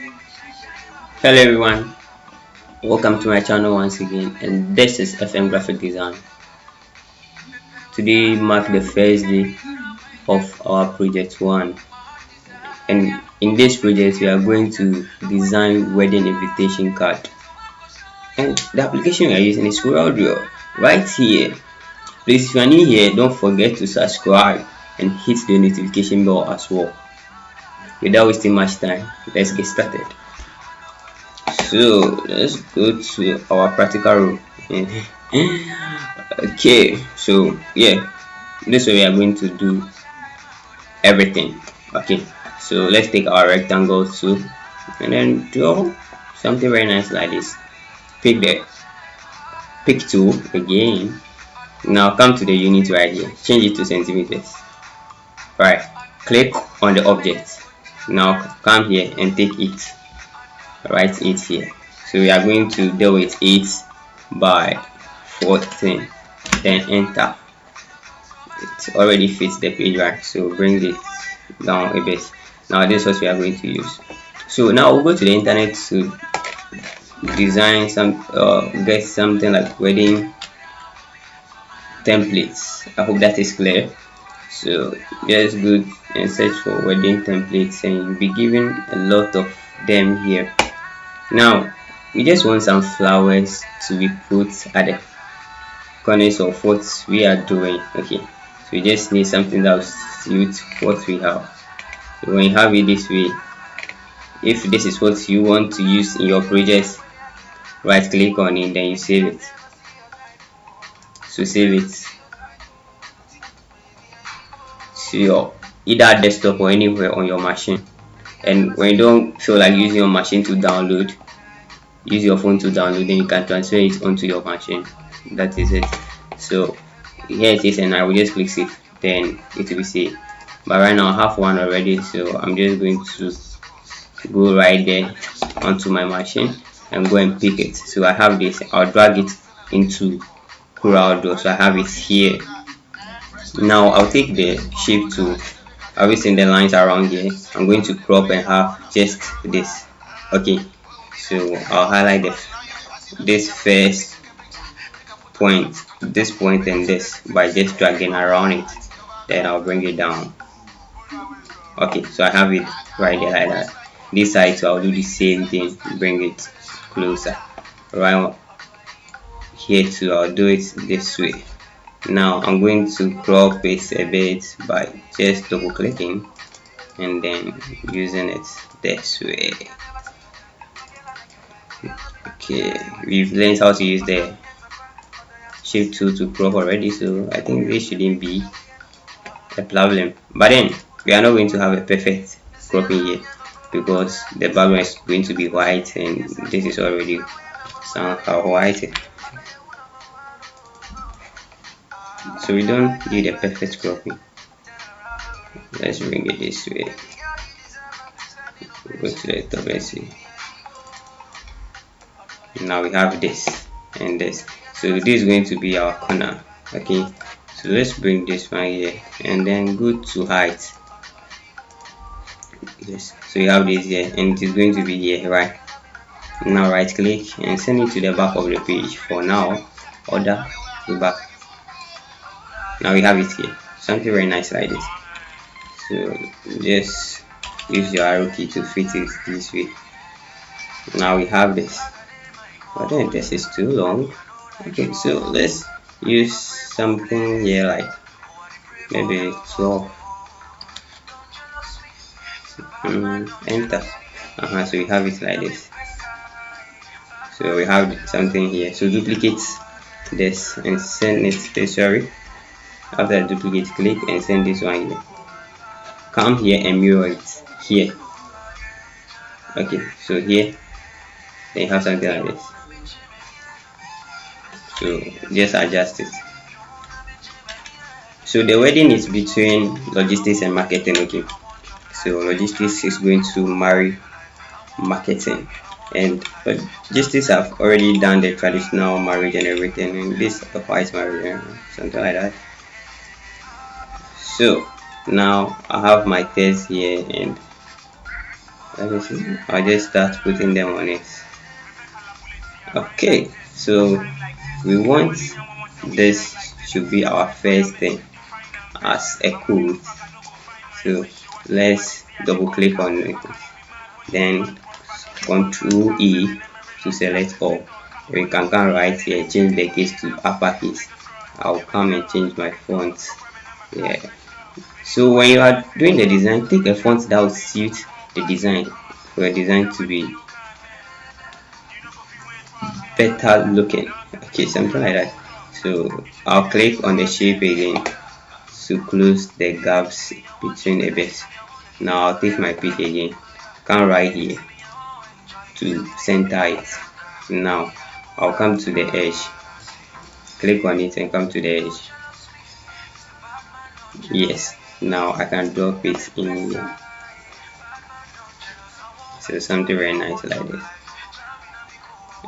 Hello everyone, welcome to my channel once again, and this is FM Graphic Design. Today marks the first day of our project 1, and in this project we are going to design wedding invitation card, and the application we are using is COREL right here. Please, if you are new here, don't forget to subscribe and hit the notification bell as well. Without wasting much time, let's get started. So let's go to our practical room. Okay, so yeah, this way we are going to do everything. Okay, so let's take our rectangle too and then draw something very nice like this. Pick the pick tool again. Now come to the unit right here, change it to centimeters. Right, click on the object. Now come here and take it, write it here. So we are going to deal with 8 by 14, then enter. It already fits the page, right? So bring it down a bit. Now this is what we are going to use. So now we'll go to the internet to design some get something like wedding templates. I hope that is clear. So just go and search for wedding templates, and you'll be given a lot of them here. Now we just want some flowers to be put at the corners of what we are doing. Okay, so we just need something that will suit what we have. So when you have it this way, if this is what you want to use in your project, right click on it, then you save it. So save it to your either desktop or anywhere on your machine. And when you don't feel like using your machine to download, use your phone to download, then you can transfer it onto your machine. That is it. So here it is, and I will just click save, then it will be saved. But right now I have one already, so I'm just going to go right there onto my machine and go and pick it. So I have this, I'll drag it into COREL, so I have it here. Now I'll take the shape tool, I'll be seeing the lines around here. I'm going to crop and have just this. Okay, so I'll highlight this first point, this point, and this by just dragging around it. Then I'll bring it down. Okay, so I have it right there like that. This side, so I'll do the same thing, bring it closer. Right here too, I'll do it this way. Now I'm going to crop it a bit by just double clicking and then using it this way. Okay, we've learned how to use the shape tool to crop already, so I think this shouldn't be a problem. But then we are not going to have a perfect cropping here because the background is going to be white and this is already somehow white, so we don't need a perfect cropping. Let's bring it this way, go to the top and see. Now we have this and this, so this is going to be our corner. Okay, so let's bring this one here and then go to height. Yes, so you have this here and it is going to be here. Right now right click and send it to the back of the page. For now, order the back. Now we have it here, something very nice like this. So just use your arrow key to fit it this way. Now we have this, but then this is too long. Okay, so let's use something here like maybe 12. Enter. So we have it like this. So we have something here, so duplicate this and send it, sorry, after duplicate, click and send this one here. Come here and mirror it here. Okay, so here then you have something like this, so just adjust it. So the wedding is between logistics and marketing. Okay, so logistics is going to marry marketing, and logistics have already done the traditional marriage and everything, and this is a white marriage, something like that. So now I have my text here and Let me see. I'll just start putting them on it. Okay, so we want this should be our first thing as a code. So let's double click on it, then Control E to select all. We can come right here, change the case to uppercase. I'll come and change my font. Yeah. So when you are doing the design, take a font that will suit the design for your design to be better looking. Okay, something like that. So I'll click on the shape again to close the gaps between a bit. Now I'll take my pick again, come right here to center it. Now I'll come to the edge, click on it and come to the edge. Yes, now I can drop it in here. So something very nice like this.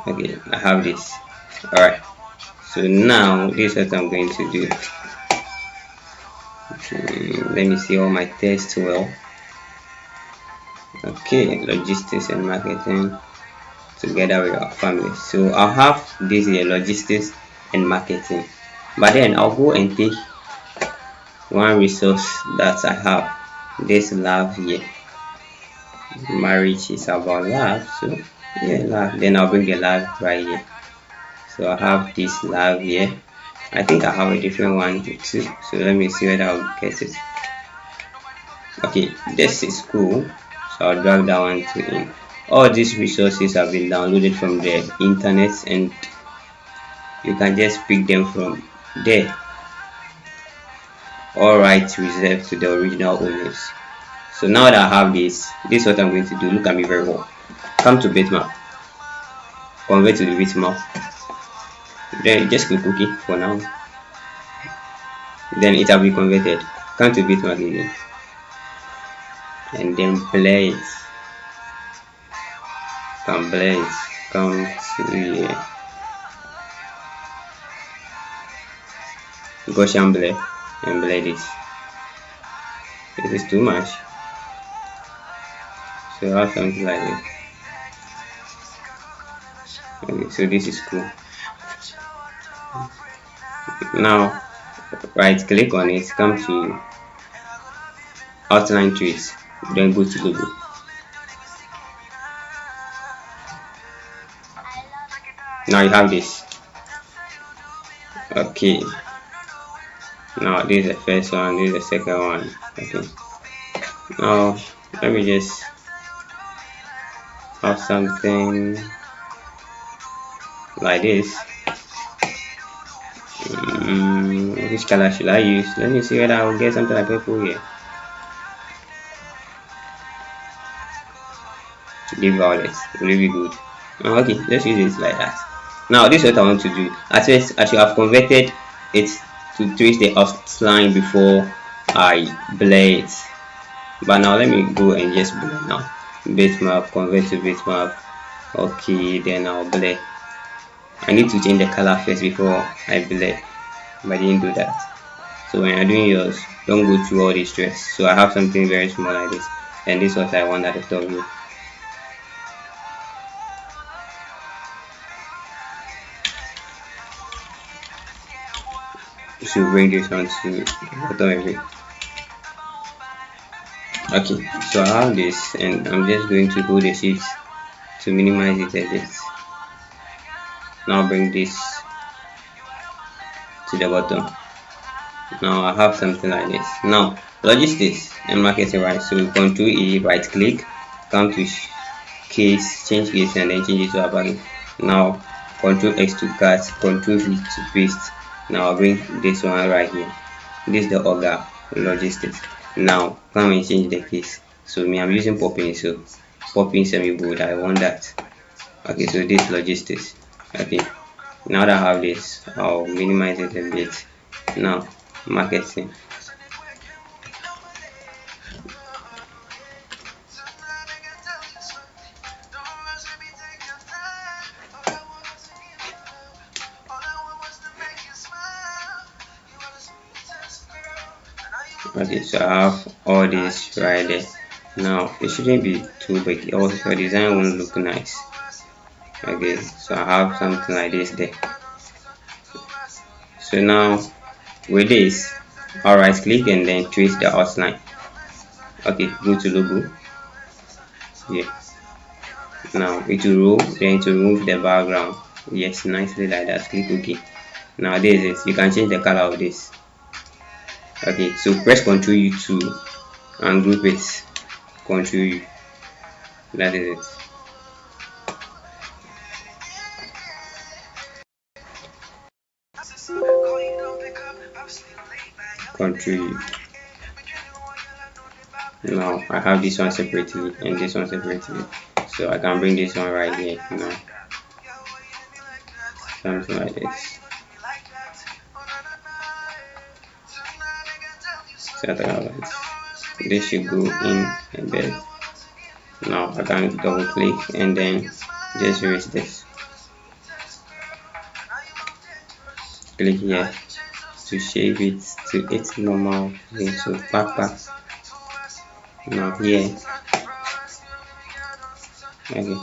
Okay, I have this. Alright, so now this is what I'm going to do. Let me see all my tests well. Okay, logistics and marketing together with our family. So I'll have this here, logistics and marketing, but then I'll go and take one resource that I have, this love here. Marriage is about love, so yeah, love. Then I'll bring the love right here. So I have this love here. I think I have a different one too, so let me see whether I'll get it. Okay, this is cool, so I'll drag that one to in. All these resources have been downloaded from the internet and you can just pick them from there. All rights reserved to the original owners. So now that I have this is what I'm going to do. Look at me very well. Come to bitmap, convert to the bitmap, then just click OK for now. Then it will be converted. Come to bitmap again and then blur it. Come blur it. Come to here. Gaussian blur and blur this. It is too much. So I have something like this. Okay, so this is cool. Now right click on it, come to outline trace, then go to logo. Now you have this. Okay, now this is the first one, this is the second one. Okay, now let me just have something like this. Which color should I use? Let me see whether I will get something like purple here. Leave violet, will be good. Okay, let's use it like that. Now this is what I want to do. At first, I should have converted it to trace the outline before I blur it. But now let me go and just blur now. Bitmap, convert to bitmap. Okay, then I'll blur. I need to change the color first before I blur, but I didn't do that. So when you're doing yours, don't go through all this stress. So I have something very small like this, and this is what I want at the top here. So bring this one to the bottom of it. Okay, so I have this, and I'm just going to hold the sheet to minimize it a bit. Now bring this to the bottom. Now I have something like this. Now logistics and marketing, right? So Control E, right click, come to case, change case, and then change it to uppercase. Now Control X to cut, Control V to paste. Now I'll bring this one right here. This is the order logistics. Now come and change the case. So me, I'm using popping, so popping semi bold. I want that. Okay, so this logistics. Okay, now that I have this, I'll minimize it a bit. Now marketing. Okay, so I have all this right there. Now it shouldn't be too big, or your design won't look nice. Okay, so I have something like this there. So now with this, I'll right click and then trace the outline. Okay, go to logo. Yeah. Now it will roll, then to remove the background. Yes, nicely like that. Click OK. Now this is it. You can change the color of this. Okay, so press Ctrl U to ungroup it. Ctrl U. That is it. Ctrl U. Now I have this one separately and this one separately, so I can bring this one right here. Now something like this. Something like this. This should go in a bit. Now I can double click and then just erase this. Click here to shape it to its normal thing. So back. Now here. Okay.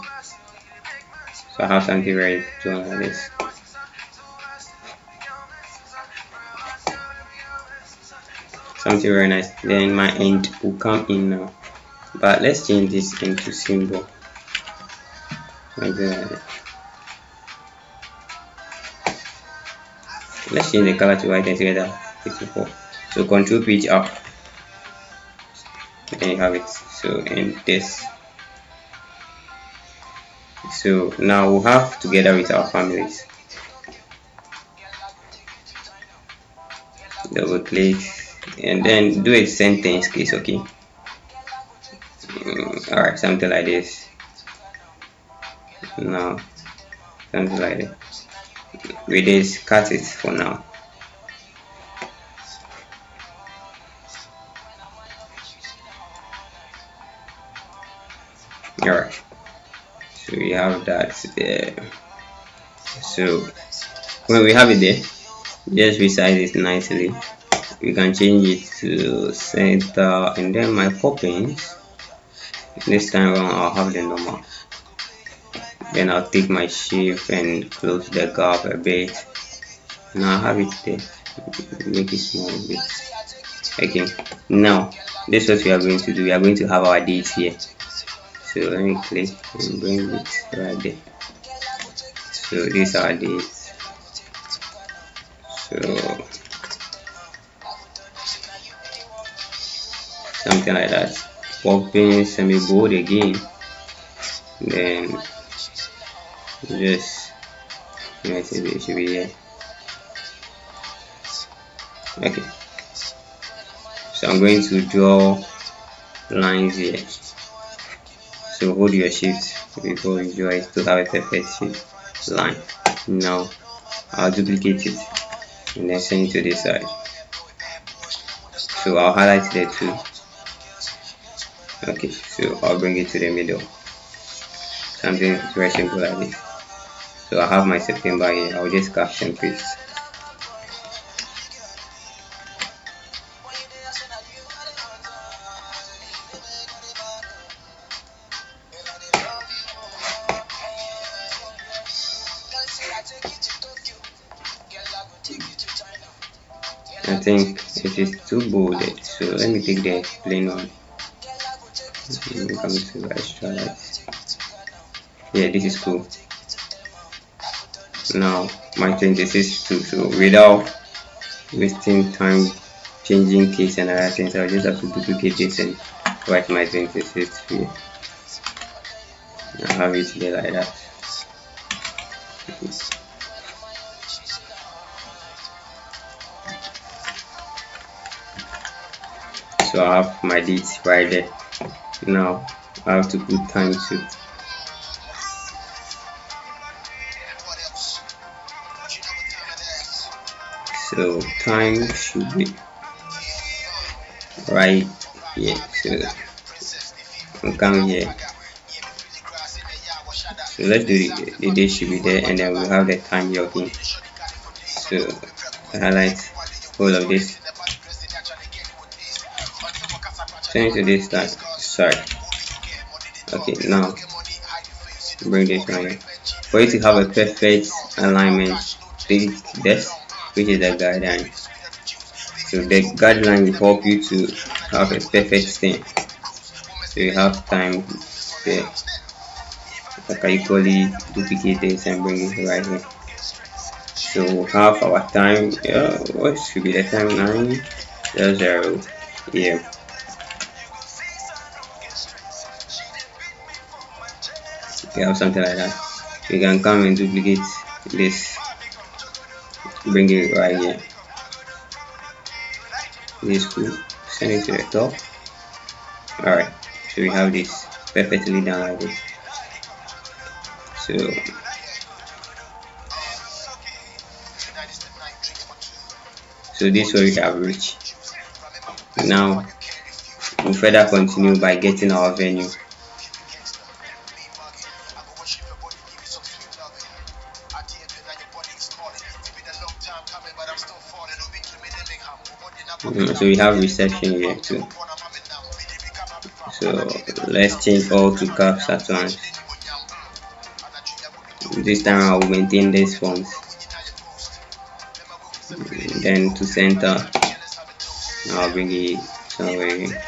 So I have something very drawn like this. Something very nice. Then my end will come in now. But let's change this into symbol. Like that. Let's change the color to white and together 54. So control page up. Then you have it. So and this. So now we'll have together with our families. Double click and then do a sentence case, okay? Alright, something like this. Now something like that. With this, cut it for now. Alright, so we have that there. So when we have it there, just resize it nicely. We can change it to center, and then my 4 pins. This time around I'll have the normal. Then I'll take my shape and close the gap a bit. Now I have it there. Make it small a bit. Okay. Now this is what we are going to do. We are going to have our dates here. So let me click and bring it right there. So these are dates. So something like that. Popping semi-bold again. Then just it should be here. Okay. So I'm going to draw lines here. So hold your shift before you draw it to have a perfect shape line. Now I'll duplicate it and then send it to this side. So I'll highlight there too. Okay, so I'll bring it to the middle. Something very simple like this. So I have my September here. I'll just cut and paste. I think it is too bolded, so let me take the plain one. Come to extra light. Yeah, this is cool. Now my 26 too. So without wasting time changing case and other things, I'll just have to duplicate this and write my 26 here. I have it there like that. So I have my dates right there. Now I have to put time too. So time should be right here. So I'll come here. So let's do the date should be there, and then we'll have the time here again. So highlight all of this. Change to this sorry. Okay, now bring this one here. For you to have a perfect alignment, take this, which is the guideline. So the guideline will help you to have a perfect stand. So you have time there. I can equally duplicate this and bring it right here. So we'll have our time. What should be the time? 9:00. Yeah. We have something like that. You can come and duplicate this, bring it right here. This is cool. Send it to the top. Alright, so we have this perfectly done like this. So this way we have reached. Now we'll further continue by getting our venue. So we have reception here too. So let's change all to caps at once. This time I will maintain these fonts. Then to center, I'll bring it somewhere here.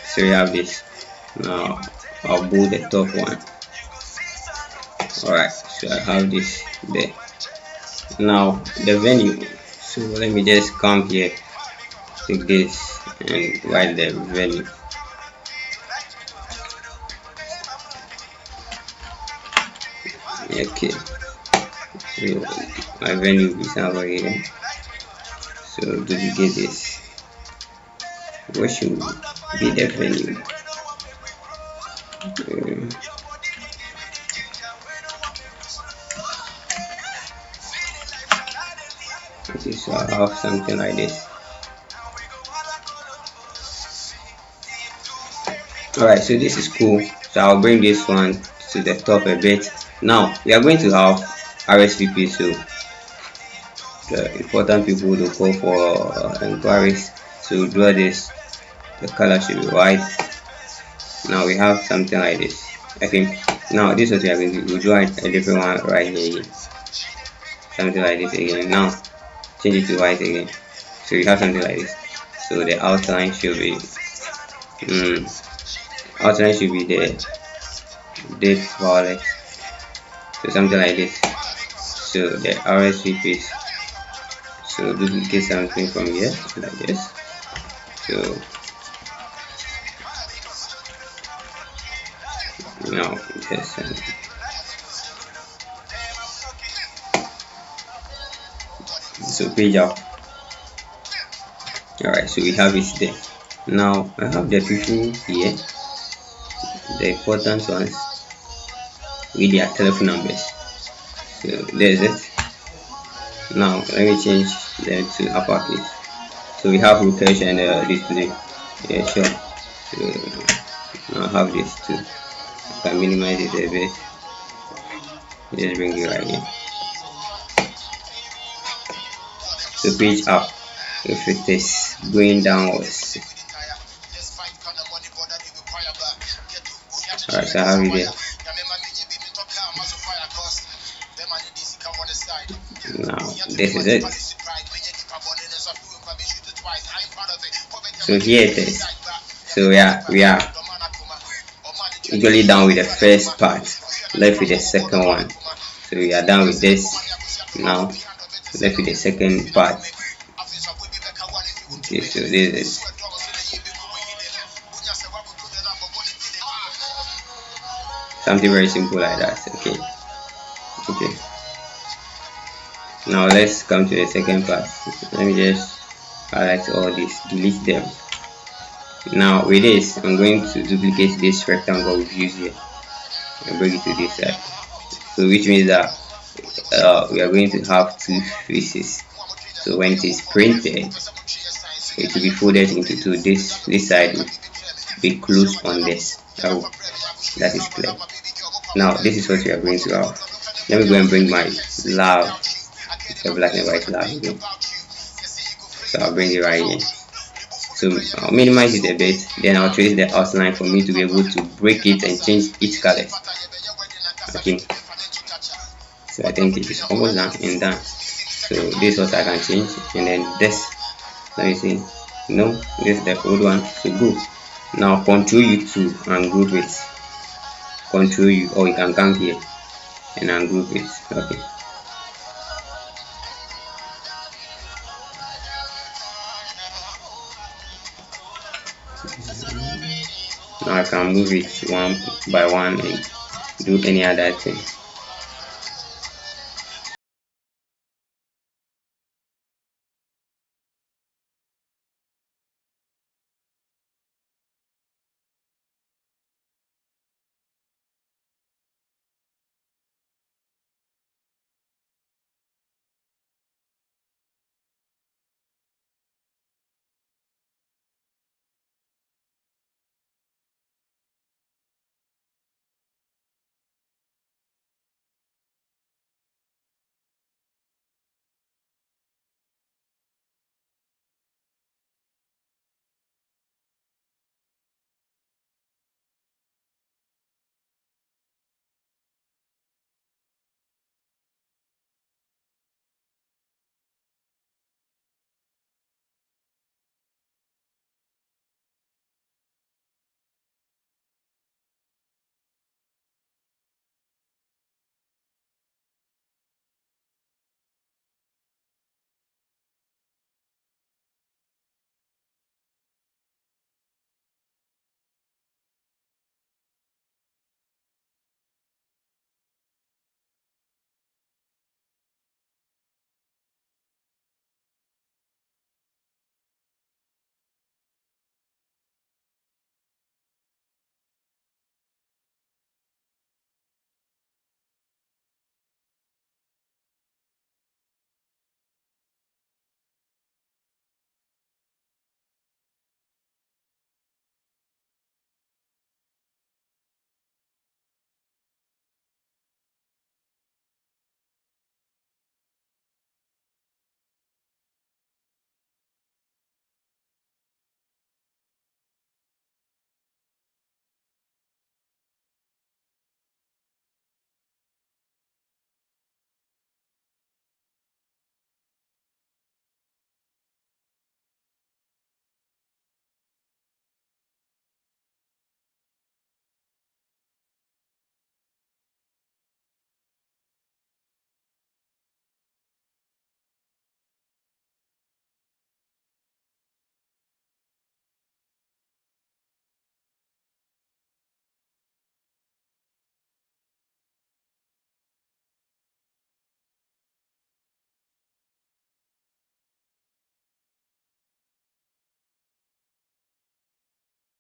So we have this. Now I'll bold the top one. Alright, so I have this there. Now the venue. So let me just come here, take this and write the venue. Okay, so my venue is over here. So duplicate this. What should be the venue? Okay, so I have something like this. Alright, so this is cool. So I'll bring this one to the top a bit. Now we are going to have RSVP, so the important people will call for inquiries. So draw this, the color should be white. Now we have something like this. Okay, now this is what we are going to do. We'll draw a different one right here, something like this again. Now change it to white again. So we have something like this. So the outline should be the deep violet. So something like this. So the RSVP. So duplicate something from here like this. So now just so page up. Alright, so we have it there. Now I have the people here, the important ones with their telephone numbers. So there's it. Now let me change them to uppercase. So we have Rukesh and display. Yeah, sure. So now I have this too. I can minimize it a bit. Just bring it right here. So page up if it is going downwards. Alright, so I have it there. Now this is it. So here it is. So yeah, we are equally done with the first part, left with the second one. So we are done with this. Now left with the second part. Okay, so this is something very simple like that. Okay, now let's come to the second part. Let me just highlight all this, delete them. Now with this, I'm going to duplicate this rectangle we've used here and bring it to this side. So which means that we are going to have two faces. So when it is printed, it will be folded into two. This side will be closed on this. So that is clear. Now this is what we are going to have. Let me go and bring my lab, the black and white lab again. So I'll bring it right here. So I'll minimize it a bit, then I'll trace the outline for me to be able to break it and change its colors. Okay, so I think it is almost done and done. So this is what I can change, and then this, let me see, no, this is the old one. So go now, control you to ungroup it, control you, or you can come here and ungroup it. Okay, now I can move it one by one and do any other thing.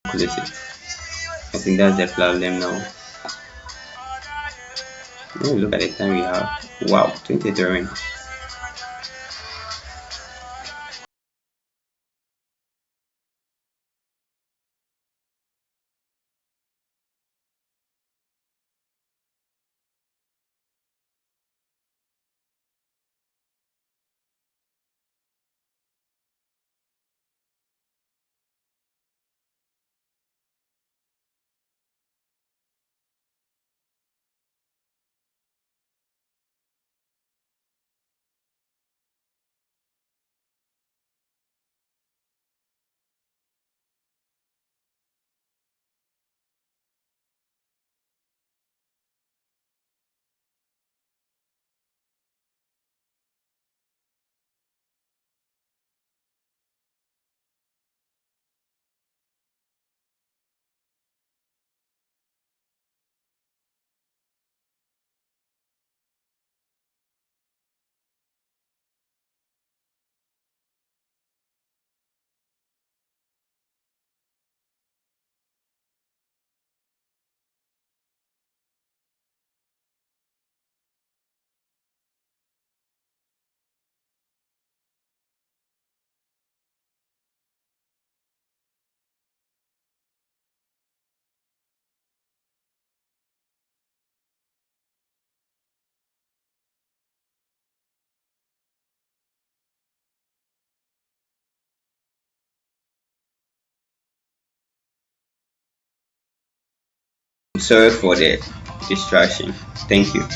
Close it. I think that's the problem now. When you look at the time we have, wow, 23 minutes. Sorry for the distraction. Thank you.